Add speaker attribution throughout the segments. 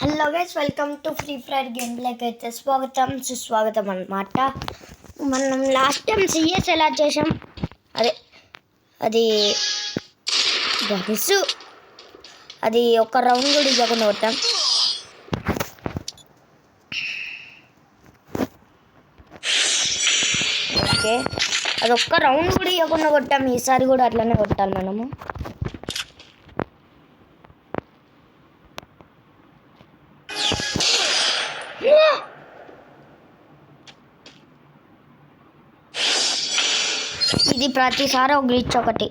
Speaker 1: Hello guys, welcome to Free Fire game ప్లేకి అయితే స్వాగతం సుస్వాగతం అన్నమాట. మనం లాస్ట్ టైం సిఎస్ ఎలా చేసాం, అది గనిసు అది ఒక రౌండ్ కూడా ఇవ్వకుండా కొట్టాం. ఓకే, అది ఒక్క రౌండ్ కూడా ఇవ్వకుండా కొట్టాం. ఈసారి కూడా అట్లనే కొట్టాలి మనము. ఇది ప్రతిసారి ఒక గ్లిచ్ ఒకటి.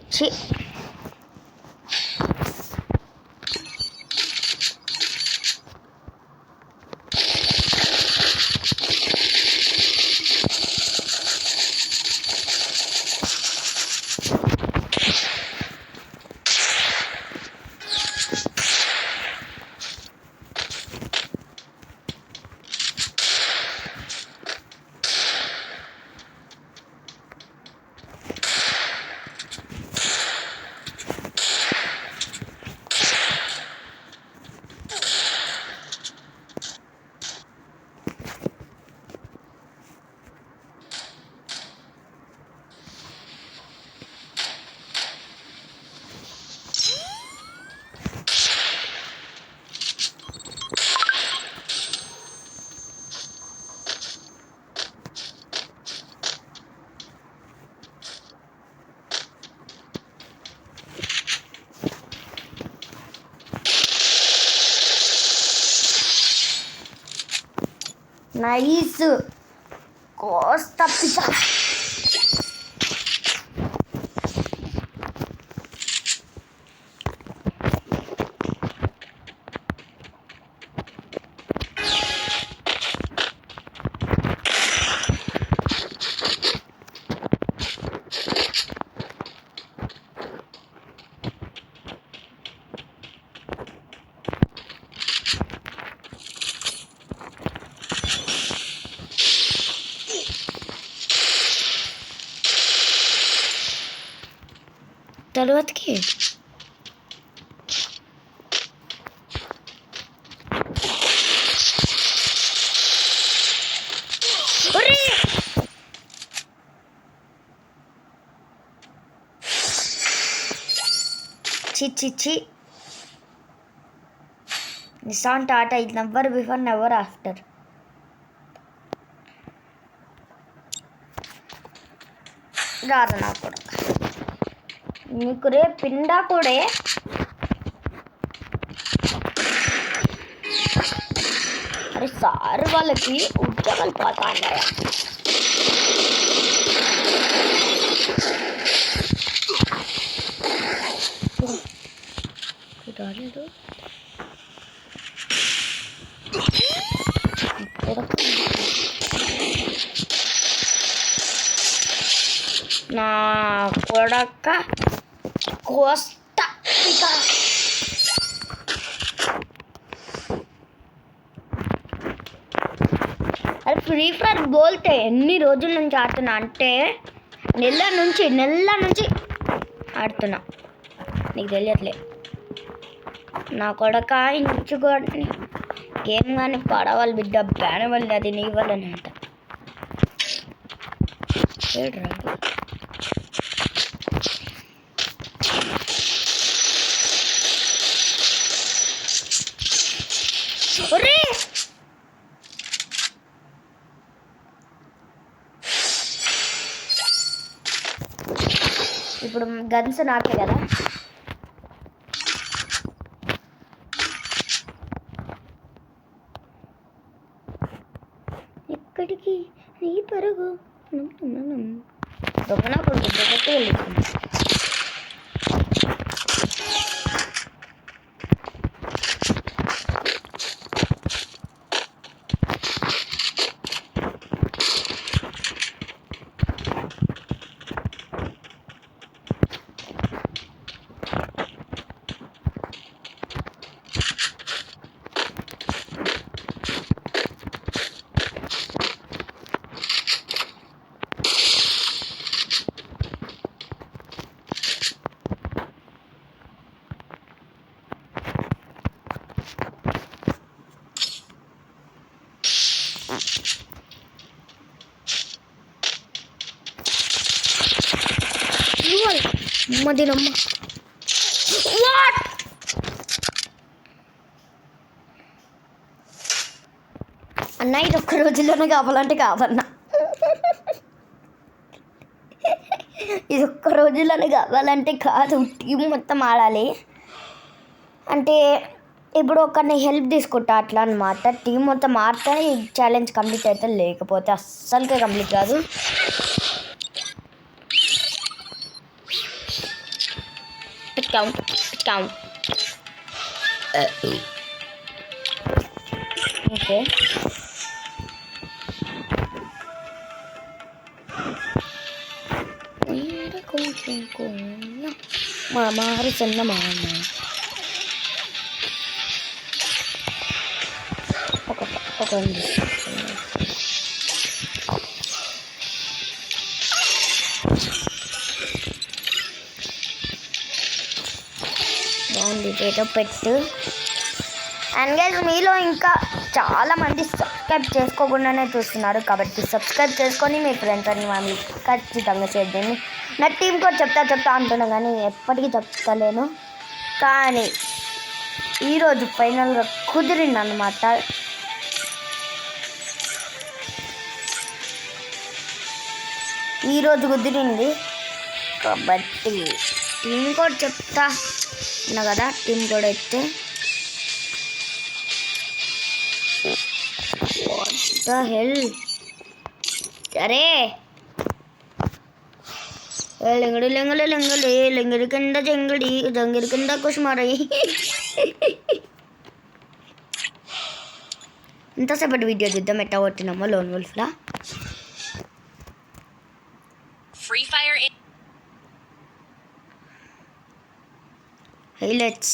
Speaker 1: నైస్, కోస్త పిసా. తర్వాతకి చి నిసాన్ టాటా ఇది నెవర్ బిఫోర్ నెవర్ ఆఫ్టర్. రాదు నాకు కూడా, నీకు రే పిండా కూడా. అరే సార్ వాళ్ళకి ఉద్యోగాలు పోతా అన్నాయా? రాలేదు నా కొడక కోస్తా. అది ఫ్రీ ఫైర్ బోల్తే ఎన్ని రోజుల నుంచి ఆడుతున్నా అంటే నెల నుంచి ఆడుతున్నా. నీకు తెలియట్లే నా కొడక. ఇంచుకొని గేమ్ కానీ పడవాలి బిడ్డ, బ్యాన్ వల్ల అది నీ వల్లనే అంట. ఇప్పుడు గన్స్ నాకే కదా. ఎక్కడికి నీ పరుగు దొంగనా కొడుకు దొంగకి వెళ్ళిపోయింది. అమ్మదినమ్మ వాట్ అన్న ఇది ఒక్క రోజుల్లోనే కావాలంటే కావన్నా ఇది ఒక్క రోజుల్లోనే కావాలంటే కాదు టీం మొత్తం ఆడాలి అంటే ఇప్పుడు ఒకరిని హెల్ప్ తీసుకుంటా అట్లా అనమాట టీం మొత్తం ఆడితేనే ఈ ఛాలెంజ్ కంప్లీట్ అయితే లేకపోతే అస్సలకే కంప్లీట్ కాదు ఓకే మామారు చిన్న మామ ఒక బాగుంది ఏదో పెట్టు అండ్ గైస్ మీలో ఇంకా చాలామంది సబ్స్క్రైబ్ చేసుకోకుండానే చూస్తున్నారు కాబట్టి సబ్స్క్రైబ్ చేసుకొని మీ ఫ్రెండ్స్ అని వాళ్ళు ఖచ్చితంగా చేద్దండి నా టీం కూడా చెప్తా అంటున్నా కానీ ఎప్పటికీ చెప్తలేను కానీ ఈరోజు ఫైనల్గా కుదిరింది అన్నమాట ఈరోజు కుదిరింది కాబట్టి టీం కూడా చెప్తా ఉన్నా కదా టీం కూడా అయితే వాట్ ద హెల్ అరే లింగడి లింగడి లింగడి లింగడి కింద జంగడి జంగిడి కింద కుసుమారై ఇంతసేపటి వీడియో చూద్దాం ఎట్టా కొట్టినామో loan వుల్ఫ్లా
Speaker 2: Free Fire
Speaker 1: highlights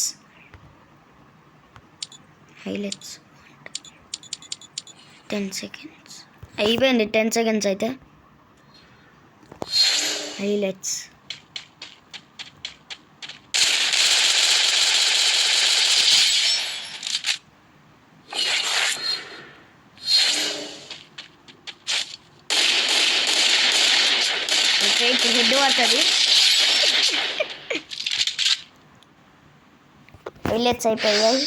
Speaker 1: 10 seconds అయిపోయింది 10 seconds అయితే highlights ఓకే ఇప్పుడు హెడ్ పడుతుంది హైలైట్స్ అయిపోయాయి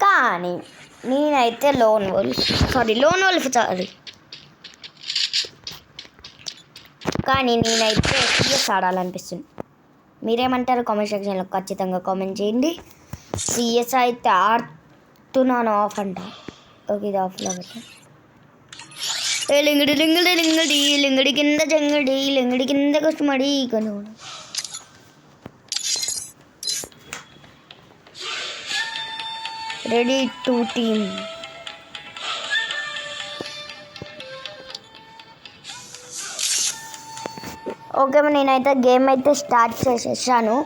Speaker 1: కానీ నేనైతే లోన్ వోల్ఫ్ కానీ నేనైతే సిఎస్ ఆడాలనిపిస్తుంది మీరేమంటారు కామెంట్ సెక్షన్లో ఖచ్చితంగా కామెంట్ చేయండి సిఎస్ అయితే ఆడుతున్నాను ఆఫ్ అంట ఓకే ఇది ఆఫ్లో పెట్టా లింగడి లింగడి లింగడి లింగడి కింద జంగడి లింగడి కింద కష్టమడి కను రెడీ టు టీమ్ ఓకే నేనైతే గేమ్ అయితే స్టార్ట్ చేసేసాను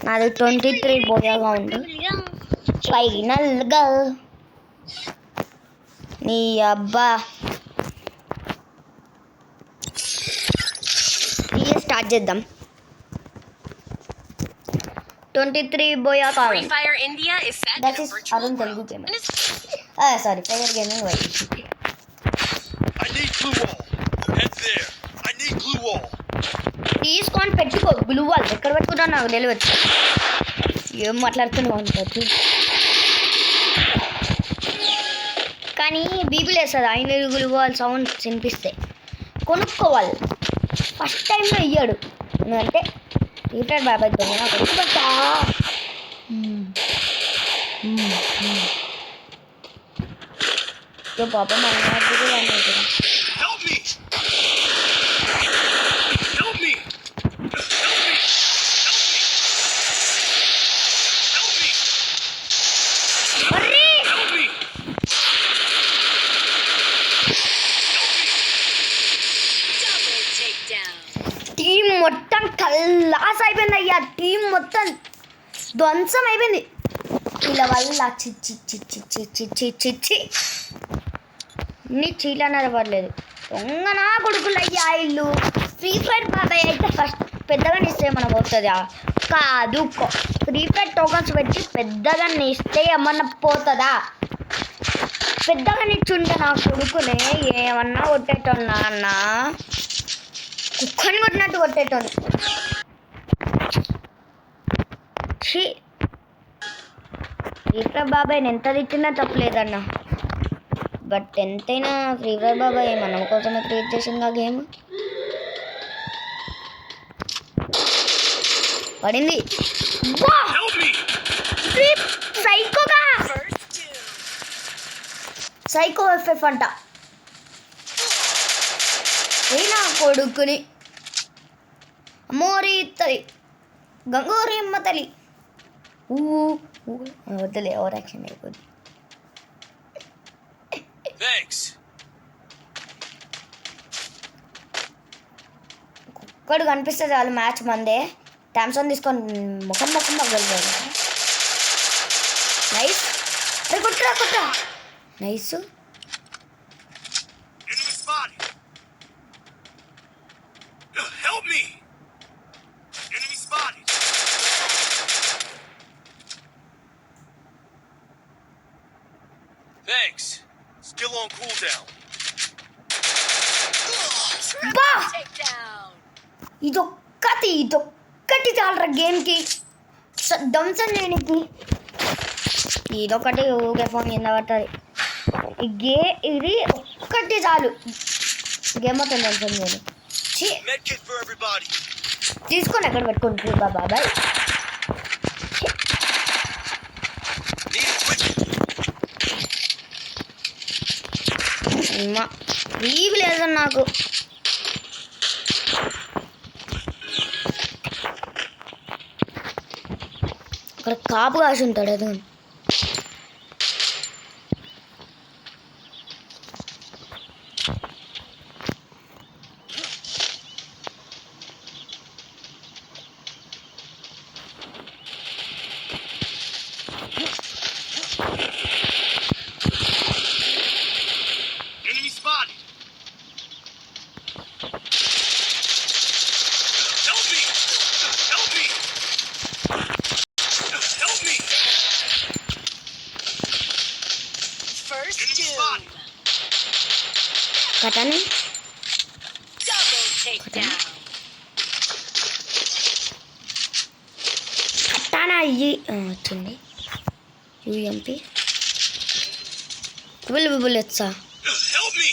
Speaker 1: నాది 23 పోయాగా ఉంది ఫైనల్గా నీ అబ్బా స్టార్ట్ చేద్దాం 23 పోయా కావాలి
Speaker 2: Free Fire India is set
Speaker 1: that
Speaker 2: in a
Speaker 1: is
Speaker 2: virtual
Speaker 1: Arun Telugu
Speaker 2: world.
Speaker 1: Gamer sorry fire gaming white
Speaker 3: I need glue wall. Head there. I need glue wall.
Speaker 1: తీసుకొని పెట్టుకో గ్లూ వాల్ ఎక్కడ పెట్టుకుంటా నాకు తెలియదు ఏం మాట్లాడుతున్నావు అనుకోవచ్చు కానీ బీబీ వేస్తుంది ఆయన గ్లూ వాల్ సౌండ్ వినిపిస్తే కొనుక్కోవాలి ఫస్ట్ టైంలో ఇయ్యాడు ఎందుకంటే రిటైర్డ్ బాబాయ్ నాకు వచ్చి పాపం
Speaker 3: Help me! Help me! Help me!
Speaker 1: అరే
Speaker 3: Help me!
Speaker 2: Double takedown.
Speaker 1: Team మొత్తం కల్లాస్ అయిపోయింది అయ్యా టీం మొత్తం ధ్వంసం అయిపోయింది వీళ్ళ వల్ల చిచ్చి చిచ్చి చిచ్చి చిచ్చి చి నీ చీలన్నారు పర్లేదు దొంగనా కొడుకులు అయ్యా ఇల్లు ఫ్రీ ఫైర్ బాబాయ్ అయితే ఫస్ట్ పెద్దగా ఇస్తే ఏమన్నా పోతుందా కాదు ఫ్రీ ఫైర్ టోకన్స్ పెట్టి పెద్దగా ఇస్తే ఏమన్నా పోతుందా పెద్దగా నిచ్చుంటే నా కొడుకునే ఏమన్నా కొట్టేటోన్నా అన్న కుక్కని కొట్టినట్టు కొట్టేటోని. ఛీ ఫ్రీ ఫైర్ బాబాయ్ ఎంత తిట్టినా తప్పలేదన్న. బట్ ఎంతైనా ఫ్రీ ఫైర్ బాబాయ్ మనం కోసమే క్రియేట్ చేసింది ఆ గేమ్. పడింది.
Speaker 3: Help me!
Speaker 1: సైకోగా
Speaker 2: First doom.
Speaker 1: Psycho FF అంట. ఏ నా కొడుకుని అమ్మోరి తల్లి గంగోరి అమ్మ తల్లి వద్దులే ఓవర్ యాక్షన్ అయిపోద్ది.
Speaker 3: Thanks.
Speaker 1: ఒక్కడు కనిపిస్తే చాలు మ్యాచ్ మందే. థామ్సన్ తీసుకొని ముఖం పగలదు. నైస్. అరే కొట్టరా nice.
Speaker 3: Enemy spotted. Help me! Enemy spotted. Thanks. Still on cooldown.
Speaker 1: బా
Speaker 2: Takedown.
Speaker 1: ఇదొక్కటి చాలరా గేమ్కి డంసన్ చేయడానికి. ఇదొకటి ఊకే ఫోన్ కింద పడుతుంది. ఇది ఒక్కటి చాలు గేమ్ మొత్తం డంసన్ చేయను.
Speaker 3: Medkit for everybody.
Speaker 1: తీసుకొని ఎక్కడ పెట్టుకుంటారు బాబాయ్.
Speaker 3: Need equipment.
Speaker 1: లీవ్ లేదు నాకు. అక్కడ కాపు కాసి ఉంటాడు అది.
Speaker 3: Enemy spotted. Help me! Help me! Help me!
Speaker 2: First
Speaker 3: Enemy
Speaker 2: doom.
Speaker 3: spotted.
Speaker 1: కటాని
Speaker 2: Double takedown.
Speaker 1: కట్టానా అయ్యి వచ్చింది. యూఎంపీ 12 బుల్లెట్సా.
Speaker 3: Help me!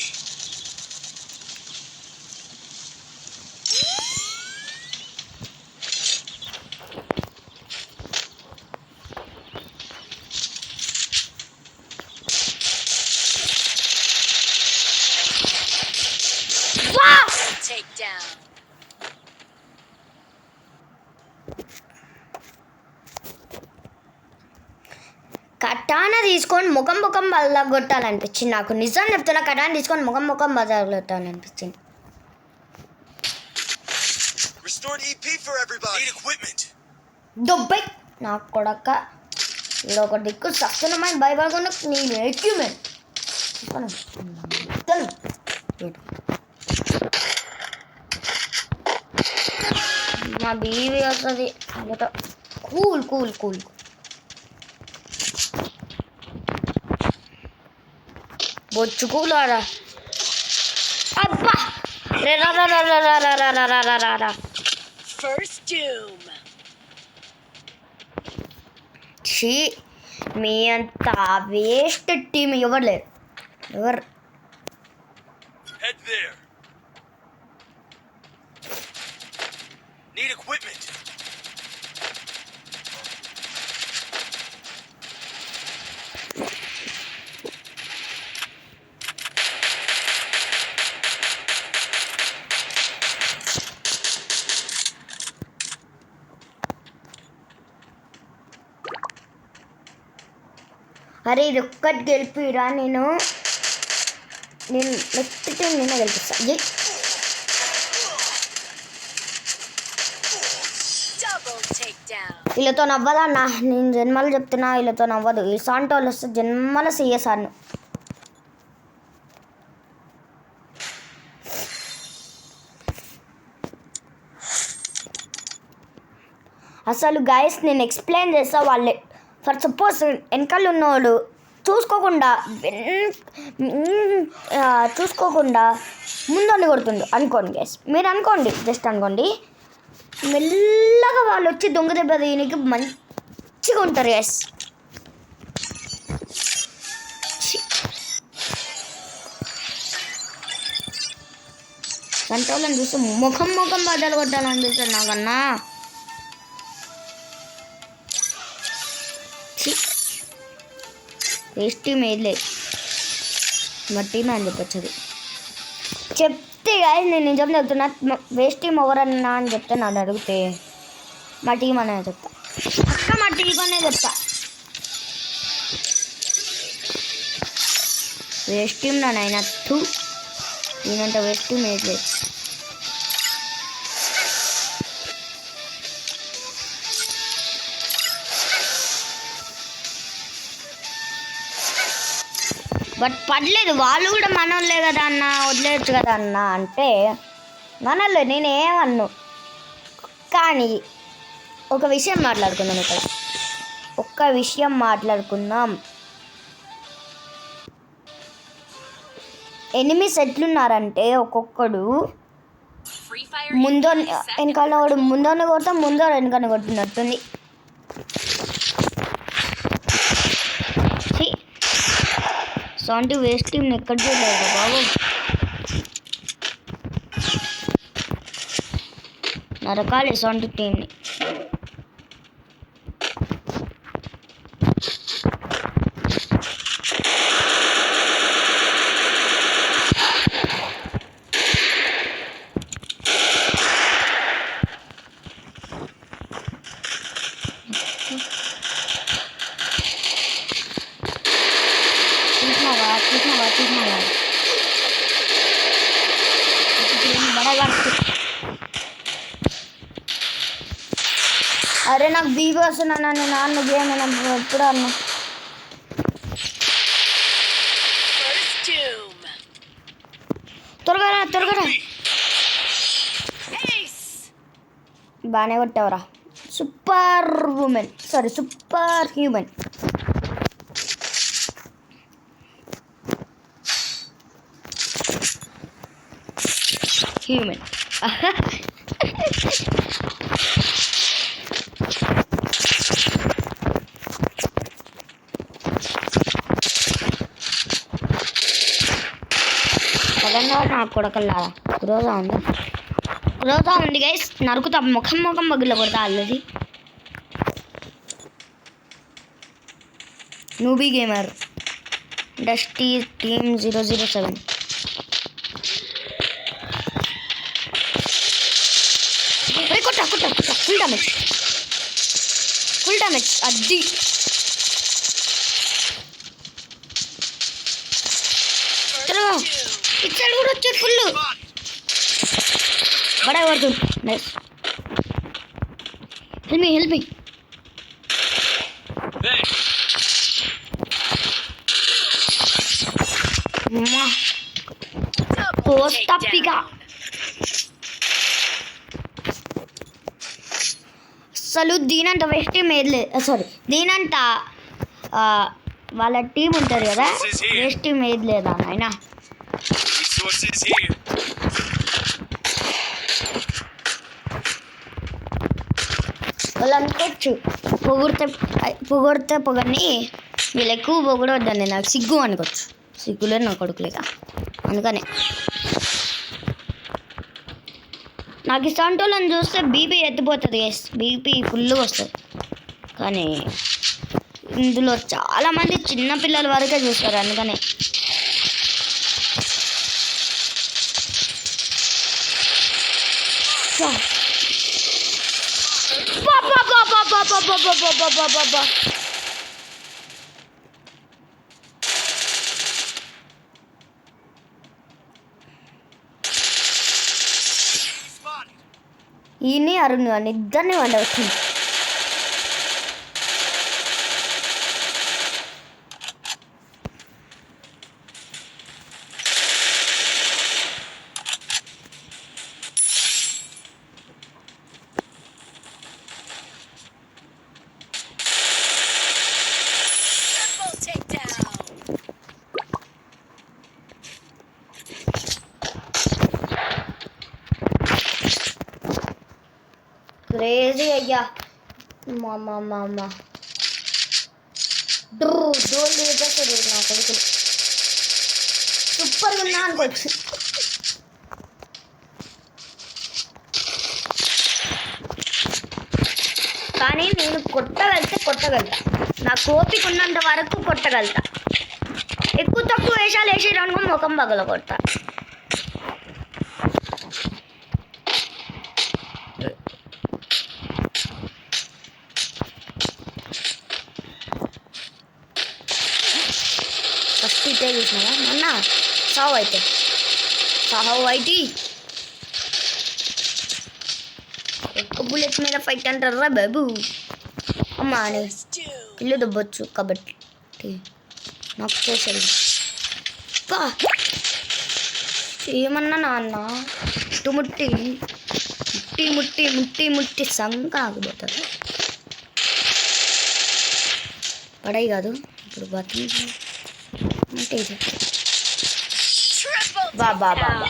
Speaker 2: Takedown.
Speaker 1: కటానా తీసుకొని ముఖం బల్లగొట్టాలనిపించింది నాకు. నిజం చెప్తున్నా, కటానా తీసుకొని ముఖం బల్లగొట్టాలనిపించింది.
Speaker 3: Restored EP for everybody. Need equipment.
Speaker 1: దొబ్బై నాకు కొడక ఇక్కడ ఒక దిక్కు సస్తున్నమైన భయపడకుండా నేను ఎక్విప్మెంట్ మా బీవీ వస్తుంది. కూల్ బొచ్చు కూల్ ఆడా. అబ్బా రే రా.
Speaker 2: First doom.
Speaker 1: ఛీ మీ అంత వేస్ట్ టీం ఎవరు లేరు.
Speaker 3: Head there. Need equipment.
Speaker 1: అరే ఇది ఒక్కటి గెలిపిరా. నేను నెక్స్ట్ టైం నేనే గెలిపిస్తా.
Speaker 2: Double takedown.
Speaker 1: వీళ్ళతో నవ్వదన్నా, నేను జన్మలు చెప్తున్నా. వీళ్ళతో నవ్వదు. ఈ సాంటోళ్ళు వస్తే జన్మల సీఎసాను. అసలు గైస్ నేను ఎక్స్ప్లెయిన్ చేస్తా. వాళ్ళే ఫర్ సపోజ్ వెనకాల ఉన్నవాడు చూసుకోకుండా చూసుకోకుండా ముందండి కొడుతుండు అనుకోండి గైస్. మీరు అనుకోండి, జస్ట్ అనుకోండి. మెల్లగా వాళ్ళు వచ్చి దొంగ దెబ్బ దీనికి మంచిగా ఉంటారు గైస్. కంట్రోల్ని చూస్తే ముఖం బద్దలు కొట్టాలనిపిస్తుంది నాకన్నా. వేస్ట్ టీమ్ ఏదిలే, మా టీమ్ అని చెప్పచ్చు. అది చెప్తే కాదు, నేను నిజం చెప్తున్నా. వేస్ట్ టీమ్ ఎవరన్నా అని చెప్తే నన్ను అడిగితే మా టీం అనే చెప్తా. అక్క మా టీం అనే చెప్తా. వేస్ట్ టీం నాయన టూ నేనంటే వేస్ట్ టీం ఏది లేదు. బట్ పర్లేదు, వాళ్ళు కూడా మనోళ్ళే కదా అన్న, వదిలేయచ్చు కదా అన్న అంటే మనోళ్ళే, నేనేమన్ను. కానీ ఒక విషయం మాట్లాడుకుందాం ఇక్కడ, ఒక్క విషయం మాట్లాడుకుందాం. ఎనిమిస్ ఎట్లున్నారంటే ఒక్కొక్కడు ముందో వెనకాల వాడు ముందోనే కొడతా, ముందో వెనకాల కొట్టినట్టుంది. సొంటి వేస్ట్ టీంని ఎక్కడ చూడలేదు బాబు. నరకాలి సొంటి టీంని. చూసినావా అరే నాకు బీబీ వస్తున్నా, నేను నాన్న గేమ్ ఎప్పుడు అన్నా. త్వరగా బాగానే కొట్టావురా. Super women, sorry super human. Human నా కొడకల్లారా. రోజా ఉంది గైస్, నరుకుతా. ముఖం బగ్గులో కొడతా అల్లది. Noobie gamer dusty team 007. కొట్ట ఫుల్ డ్యామేజ్ అది. ఇచ్చాడు కూడా వచ్చేది ఫుల్ బడా పడుతుంది. Nice, help me. పోస్ట్ అప్పిగా అసలు దీనంత వేస్ట్ టీం ఏది లేదు. సారీ, దీనంత వాళ్ళ టీం ఉంటుంది కదా, వేస్ట్ టీం ఏది లేదా నాయనా. వాళ్ళు అనుకోవచ్చు పొగిడితే పొగని వీళ్ళు ఎక్కువ పొగడొద్దని, నాకు సిగ్గు అనుకోవచ్చు. సిగ్గులేదు నా కొడుకులేక, అందుకనే నాకు ఇష్టంటోళ్ళని చూస్తే బీపీ ఎత్తిపోతుంది. బీపీ ఫుల్గా వస్తుంది. కానీ ఇందులో చాలామంది చిన్నపిల్లల వరకే చూస్తారు, అందుకనే. ఈయన్ని అరుణ్ అని ఇద్దరిని వండవచ్చు.
Speaker 2: Triple takedown.
Speaker 1: క్రేజీ అయ్యా. మా డోర్ చేసేస్తారు నా కొడుకులు. సూపర్గా ఉన్నా అనుకోవచ్చు. కానీ నేను కొట్టగలుగుతా. నాకు ఓపిక ఉన్నంత వరకు కొట్టగలుగుతా. ఎక్కువ తక్కువ వేషాలు వేసేయడానికి ముఖం పగల కొడతా. ఫస్ట్ ఇటే చూసినావా మొన్న? సావు అయితే ఎక్కువ బుల్లెట్ మీద ఫైట్ అంటారా బాబు? అమ్మా అని
Speaker 2: First doom.
Speaker 1: ఇల్లు దొబ్బొచ్చు కాబట్టి నాకు చేసేది. ఏమన్నా నాన్న ముట్టి సంక ఆగిపోతుంది. పడయి కాదు ఇప్పుడు బతి అంటే ఇది.
Speaker 2: Triple
Speaker 1: బా
Speaker 2: takedown.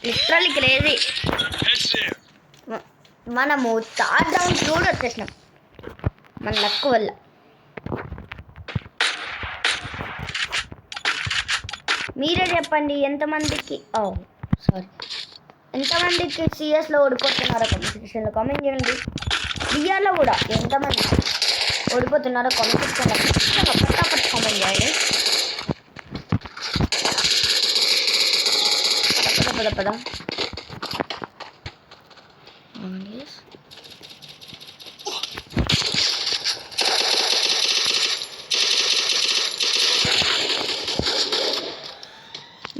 Speaker 1: Literally crazy.
Speaker 3: Heads there.
Speaker 1: మనము థర్డ్ రౌండ్ కూడా వచ్చేసినాం మన లక్ వల్ల. మీరే చెప్పండి ఎంతమందికి సిఎస్లో ఓడిపోతున్నారో కామెంట్ సెక్షన్లో కామెంట్ చేయండి. బిఆర్లో కూడా ఎంతమంది ఓడిపోతున్నారో కామెంట్ సెక్షన్లో పట్టాపట్ కామెంట్ చేయండి. పద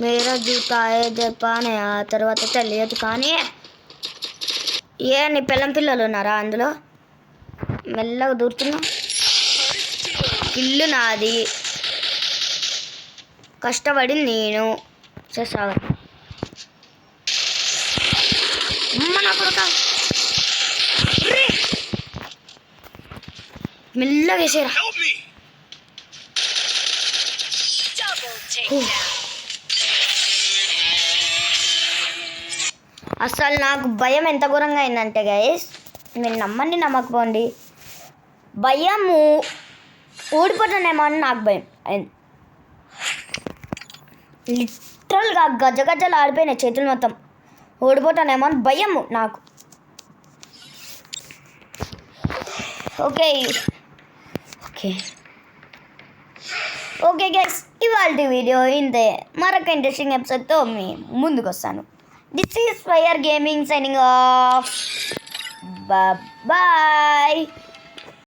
Speaker 1: మేరా జూతా చెప్పానే ఆ తర్వాత తెలియదు. కానీ నీ పిల్లలు ఉన్నారా అందులో? మెల్లగా దూరుతున్నా. ఇల్లు నాది, కష్టపడి నేను చేసాగా. నా కొడుక మెల్లగా వేసేరా.
Speaker 3: Help me.
Speaker 2: Double takedown.
Speaker 1: అసలు నాకు భయం ఎంత ఘోరంగా అయిందంటే గైస్, మీరు నమ్మండి నమ్మకపోండి, భయము ఓడిపోతానేమో అని నాకు భయం అయింది. లిటరల్గా గజగజలు ఆడిపోయినాయి చేతులు మొత్తం. ఓడిపోతానేమో అని భయము నాకు. ఓకే గైస్, ఇవాళ వీడియో ఇంతే. మరొక ఇంట్రెస్టింగ్ ఎపిసోడ్తో మీ ముందుకు వస్తాను. This is Fire Gaming signing off. Bye bye.